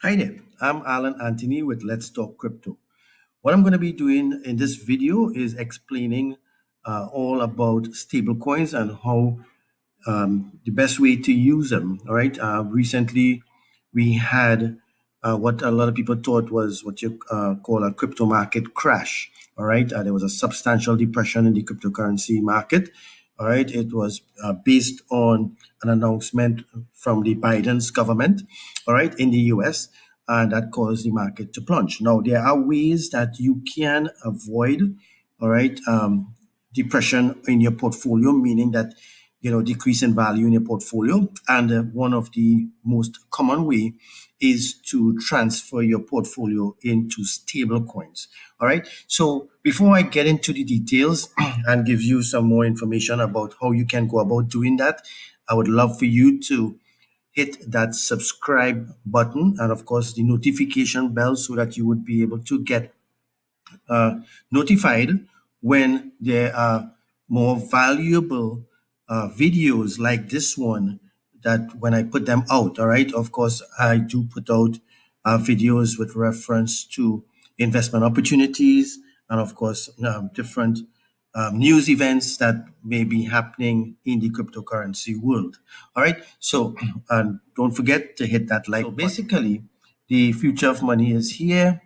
Hi there, I'm Alan Anthony with Let's Talk Crypto. What I'm going to be doing in this video is explaining all about stablecoins and how the best way to use them. All right. Recently, we had what a lot of people thought was what you call a crypto market crash. All right. There was a substantial depression in the cryptocurrency market. All right. It was based on an announcement from the Biden's government. All right. In the US. And that caused the market to plunge. Now, there are ways that you can avoid, all right, depression in your portfolio, meaning that decrease in value in your portfolio. And one of the most common way is to transfer your portfolio into stable coins. All right. So before I get into the details and give you some more information about how you can go about doing that, I would love for you to hit that subscribe button and of course the notification bell so that you would be able to get notified when there are more valuable videos like this one, that when I put them out. All right. Of course, I do put out videos with reference to investment opportunities and, of course, different news events that may be happening in the cryptocurrency world. All right. So, and don't forget to hit that like. So basically, the future of money is here.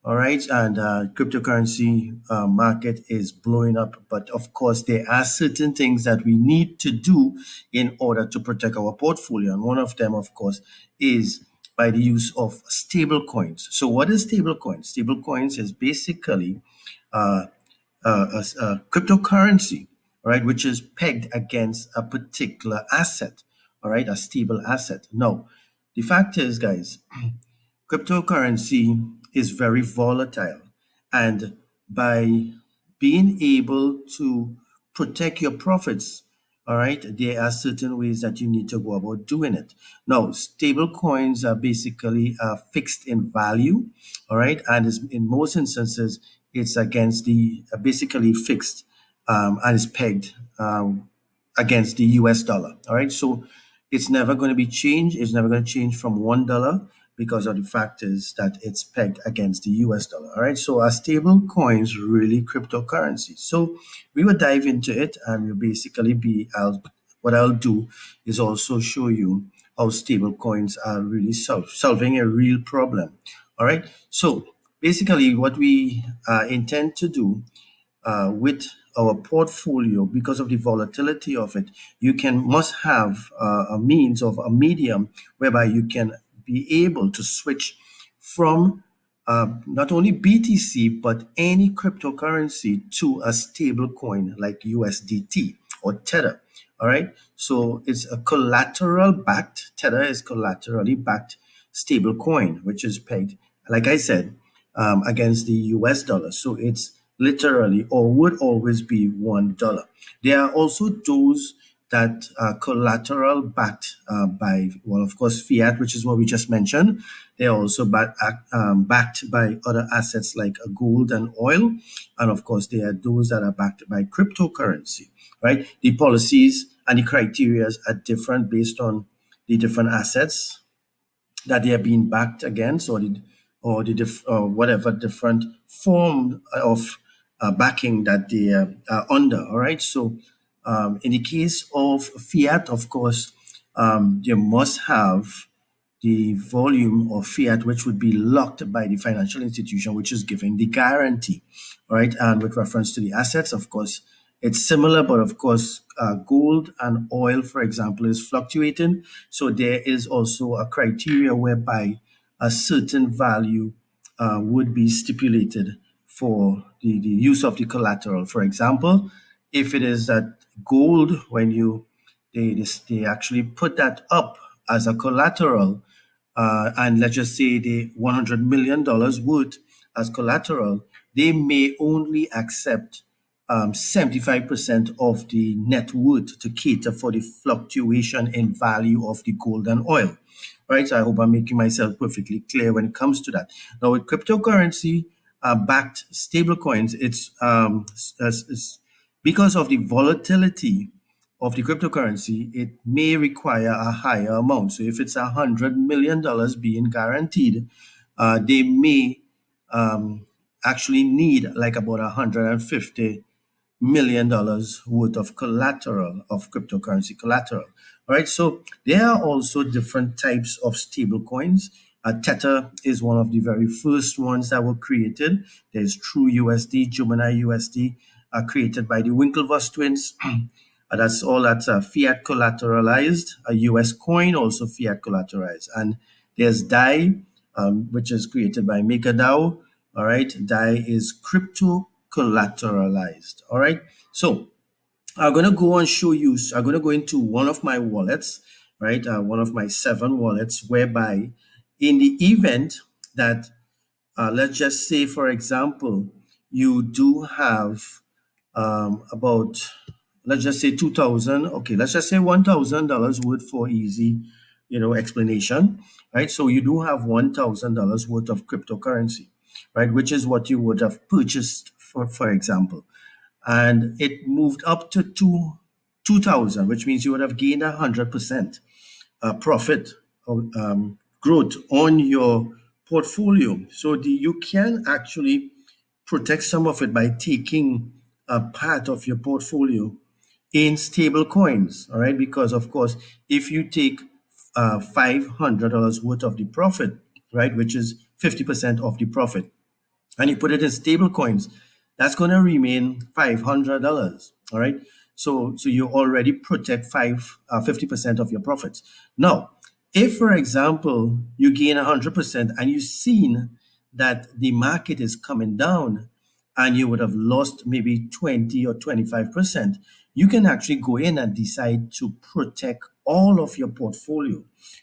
All right, and cryptocurrency market is blowing up, but of course there are certain things that we need to do in order to protect our portfolio, and one of them, of course, is by the use of stable coins. So, what is stable coins? Stable coins is basically uh, a cryptocurrency, all right, which is pegged against a particular asset, all right, a stable asset. Now, the fact is, guys, cryptocurrency is very volatile. And by being able to protect your profits, all right, there are certain ways that you need to go about doing it. Now, stable coins are basically fixed in value, all right, and is, in most instances, it's against the basically fixed and is pegged against the US dollar. All right. So it's never going to be changed. It's never going to change from $1 because of the fact is that it's pegged against the US dollar. All right. So our stable coins really cryptocurrency. So we will dive into it and we'll basically what I'll do is also show you how stable coins are really solving a real problem. All right. So basically what we intend to do with our portfolio, because of the volatility of it, you can must have a means of a medium whereby you can be able to switch from not only BTC but any cryptocurrency to a stable coin like USDT or Tether. All right, so it's a collateral backed. Tether is collaterally backed stable coin, which is pegged, like I said, against the US dollar. So it's literally or would always be $1. There are also those that are collateral backed by, well, of course, fiat, which is what we just mentioned. They are also backed by other assets like gold and oil. And of course, there are those that are backed by cryptocurrency, right? The policies and the criteria are different based on the different assets that they are being backed against, or whatever different form of backing that they are under. All right. So, in the case of fiat, of course, you must have the volume of fiat which would be locked by the financial institution which is giving the guarantee. All right. And with reference to the assets, of course, it's similar, but of course, gold and oil, for example, is fluctuating. So there is also a criteria whereby a certain value would be stipulated for the use of the collateral. For example, if it is that gold, when they actually put that up as a collateral, and let's just say the $100 million worth as collateral, they may only accept 75% of the net worth to cater for the fluctuation in value of the gold and oil. Right? So I hope I'm making myself perfectly clear when it comes to that. Now, with cryptocurrency backed stablecoins, it's because of the volatility of the cryptocurrency, it may require a higher amount. So if it's $100 million being guaranteed, they may actually need like about $150 million worth of collateral, of cryptocurrency collateral. All right, so there are also different types of stable coins. Tether is one of the very first ones that were created. There's True USD, Gemini USD, created by the Winklevoss twins. That's fiat collateralized. A US coin also fiat collateralized. And there's DAI, which is created by MakerDAO. All right, DAI is crypto collateralized. All right, so I'm going to go and show you. I'm going to go into one of my wallets, right? One of my 7 wallets, whereby in the event that, let's just say, for example, you do have about, let's just say 2,000. Okay, let's just say $1,000 worth for easy, explanation, right? So you do have $1,000 worth of cryptocurrency, right? Which is what you would have purchased, for example, and it moved up to 2,000, which means you would have gained 100% profit or growth on your portfolio. So you can actually protect some of it by taking a part of your portfolio in stable coins. All right, because of course, if you take $500 worth of the profit, right, which is 50% of the profit, and you put it in stable coins, that's going to remain $500. All right. So you already protect 50% of your profits. Now, if, for example, you gain 100% and you've seen that the market is coming down and you would have lost maybe 20 or 25%, you can actually go in and decide to protect all of your portfolio.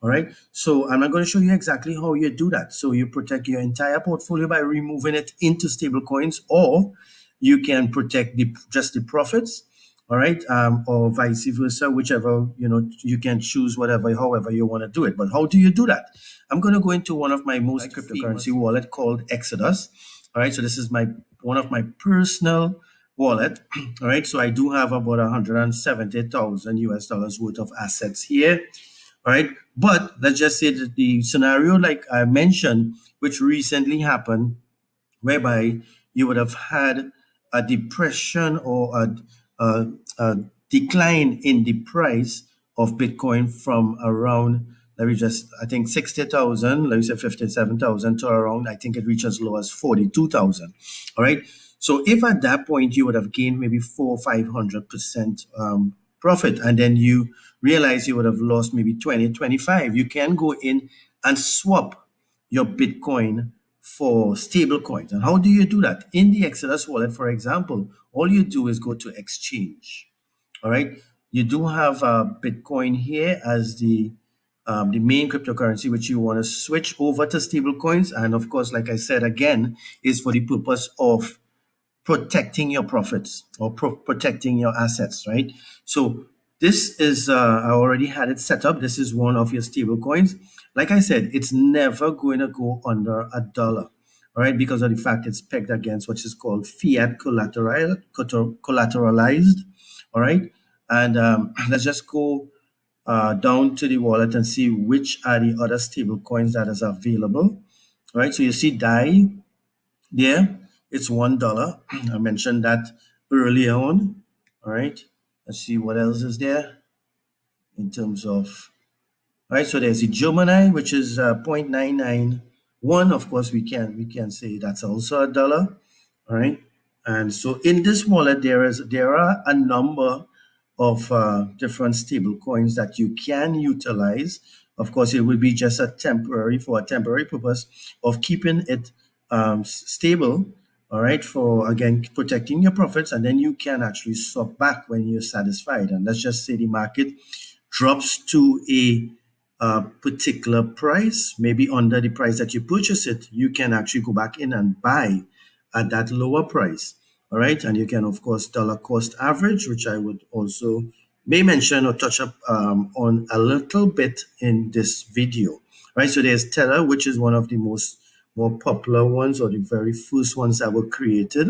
All right. So I'm going to show you exactly how you do that. So you protect your entire portfolio by removing it into stable coins, or you can protect just the profits. All right. Or vice versa, whichever, you can choose however you want to do it. But how do you do that? I'm going to go into one of my most cryptocurrency wallet called Exodus. All right. So this is one of my personal wallet. All right. So I do have about 170,000 US dollars worth of assets here. All right. But let's just say that the scenario, like I mentioned, which recently happened, whereby you would have had a depression or a decline in the price of Bitcoin from around, I think 60,000, let me say 57,000 to around, I think it reached as low as 42,000. All right. So if at that point you would have gained maybe 400-500% profit, and then you realize you would have lost maybe 20-25, you can go in and swap your Bitcoin for stable coins. And how do you do that? In the Exodus wallet, for example, all you do is go to exchange. All right. You do have Bitcoin here as the main cryptocurrency, which you want to switch over to stable coins. And of course, like I said, again, is for the purpose of protecting your profits or protecting your assets, right? So this is, I already had it set up. This is one of your stable coins. Like I said, it's never going to go under $1, all right, because of the fact it's pegged against what is called fiat collateralized, all right? And let's just go down to the wallet and see which are the other stable coins that is available. All right, so you see DAI there, it's $1. I mentioned that earlier on. All right, let's see what else is there in terms of. All right, so there's the Gemini, which is 0.991. Of course, we can say that's also $1. All right, and so in this wallet there are a number of different stable coins that you can utilize. Of course, it will be just for a temporary purpose of keeping it stable. All right, for again protecting your profits, and then you can actually swap back when you're satisfied. And let's just say the market drops to a particular price, maybe under the price that you purchase it, you can actually go back in and buy at that lower price. All right, and you can of course dollar cost average, which I would also may mention or touch up on a little bit in this video. Right, so there's Tether, which is one of the more popular ones, or the very first ones that were created.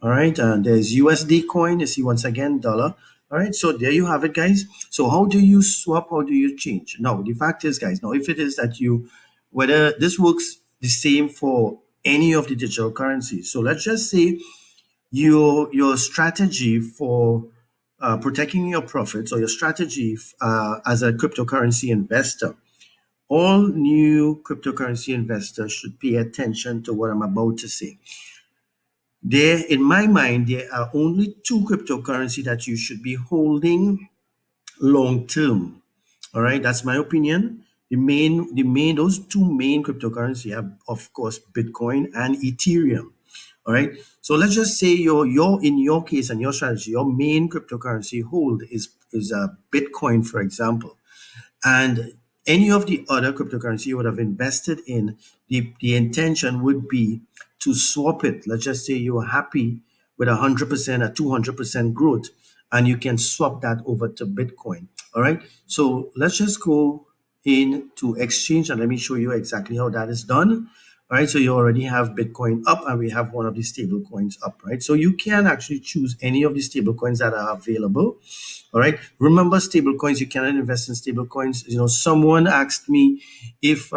All right, and there's USD coin. You see once again dollar. All right, so there you have it, guys. So how do you swap? How do you change? Now, the fact is, guys, now if it is that you, whether this works the same for any of the digital currencies. So let's just say your strategy for protecting your profits, or your strategy as a cryptocurrency investor. All new cryptocurrency investors should pay attention to what I'm about to say. There, in my mind, there are only two cryptocurrency that you should be holding long term. All right, that's my opinion. Those two main cryptocurrency are, of course, Bitcoin and Ethereum. All right. So let's just say your in your case and your strategy, your main cryptocurrency hold is a Bitcoin, for example, and any of the other cryptocurrency you would have invested in, the intention would be to swap it. Let's just say you are happy with 100% or 200% growth, and you can swap that over to Bitcoin. All right. So let's just go into exchange and let me show you exactly how that is done. All right. So you already have Bitcoin up, and we have one of the stable coins up, right? So you can actually choose any of the stable coins that are available. All right. Remember, stable coins, you cannot invest in stable coins. Someone asked me if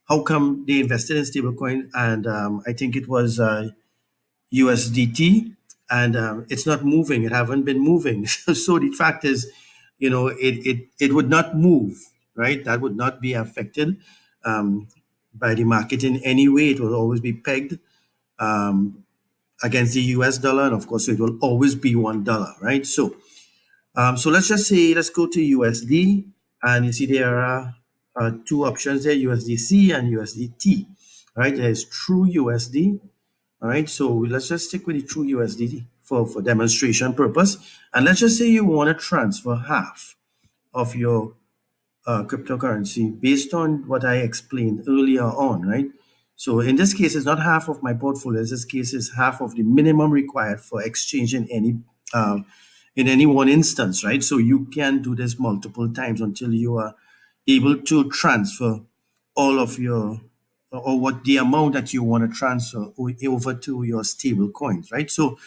how come they invested in stable coin, and I think it was USDT, and it's not moving. It haven't been moving. So the fact is, it would not move, right? That would not be affected by the market in any way. It will always be pegged against the US dollar, and of course, it will always be $1, right? So let's just say, let's go to USD, and you see there are two options there, USDC and USDT. All right, there's True USD. All right, so let's just stick with the True USD for demonstration purpose. And let's just say you want to transfer half of your cryptocurrency based on what I explained earlier on, right? So in this case, it's not half of my portfolio. In this case, it's half of the minimum required for exchange um, in any one instance, right? So you can do this multiple times until you are able to transfer all of your, or what the amount that you want to transfer over to your stable coins, right? So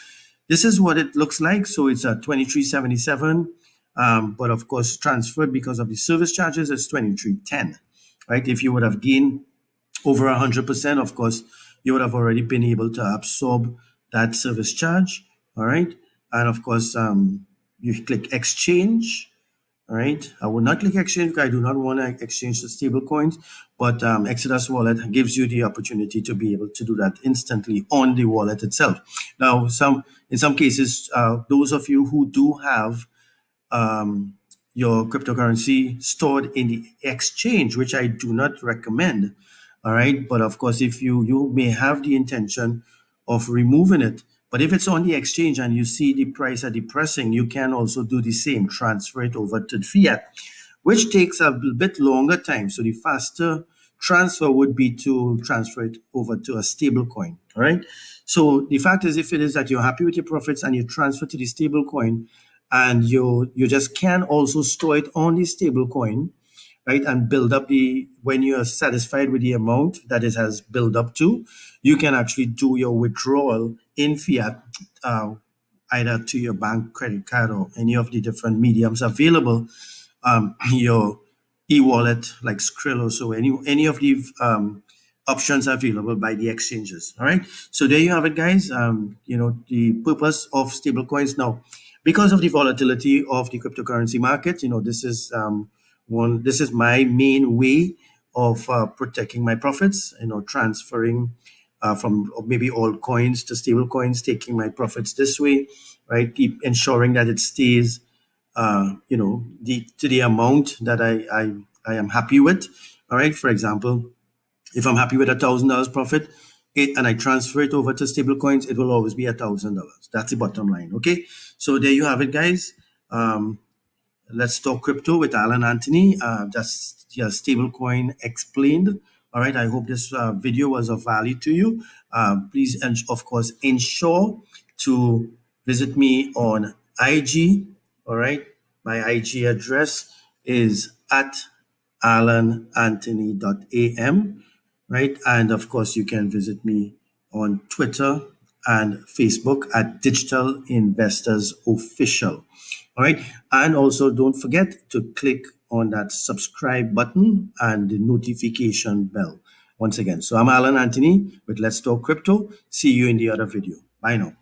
this is what it looks like. So it's a 23.77, but of course transferred because of the service charges, it's 23.10, right? If you would have gained over 100%, of course, you would have already been able to absorb that service charge. All right. And of course, you click exchange. All right. I will not click exchange because I do not want to exchange the stable coins, but Exodus Wallet gives you the opportunity to be able to do that instantly on the wallet itself. Now, in some cases, those of you who do have your cryptocurrency stored in the exchange, which I do not recommend. All right. But of course, if you may have the intention of removing it, but if it's on the exchange and you see the price are depressing, you can also do the same, transfer it over to fiat, which takes a bit longer time. So the faster transfer would be to transfer it over to a stable coin. All right. So the fact is, if it is that you're happy with your profits and you transfer to the stable coin, and you just can also store it on the stable coin, right, and build up the, when you are satisfied with the amount that it has built up to, you can actually do your withdrawal in fiat, either to your bank, credit card, or any of the different mediums available, your e-wallet like Skrill, or so any of the options available by the exchanges. All right. So there you have it, guys. The purpose of stablecoins now, because of the volatility of the cryptocurrency market, this is this is my main way of protecting my profits. Transferring from maybe old coins to stable coins, taking my profits this way, right? Keep ensuring that it stays to the amount that I am happy with. All right. For example, if I'm happy with $1,000 profit, and I transfer it over to stable coins, it will always be $1,000. That's the bottom line. Okay. So there you have it, guys. Let's talk crypto with Alan Anthony. Just stablecoin explained. All right. I hope this video was of value to you. Please, and of course, ensure to visit me on IG. All right. My IG address is at alananthony.am. Right. And of course, you can visit me on Twitter and Facebook at Digital Investors Official. All right. And also don't forget to click on that subscribe button and the notification bell once again. So I'm Alan Anthony with Let's Talk Crypto. See you in the other video. Bye now.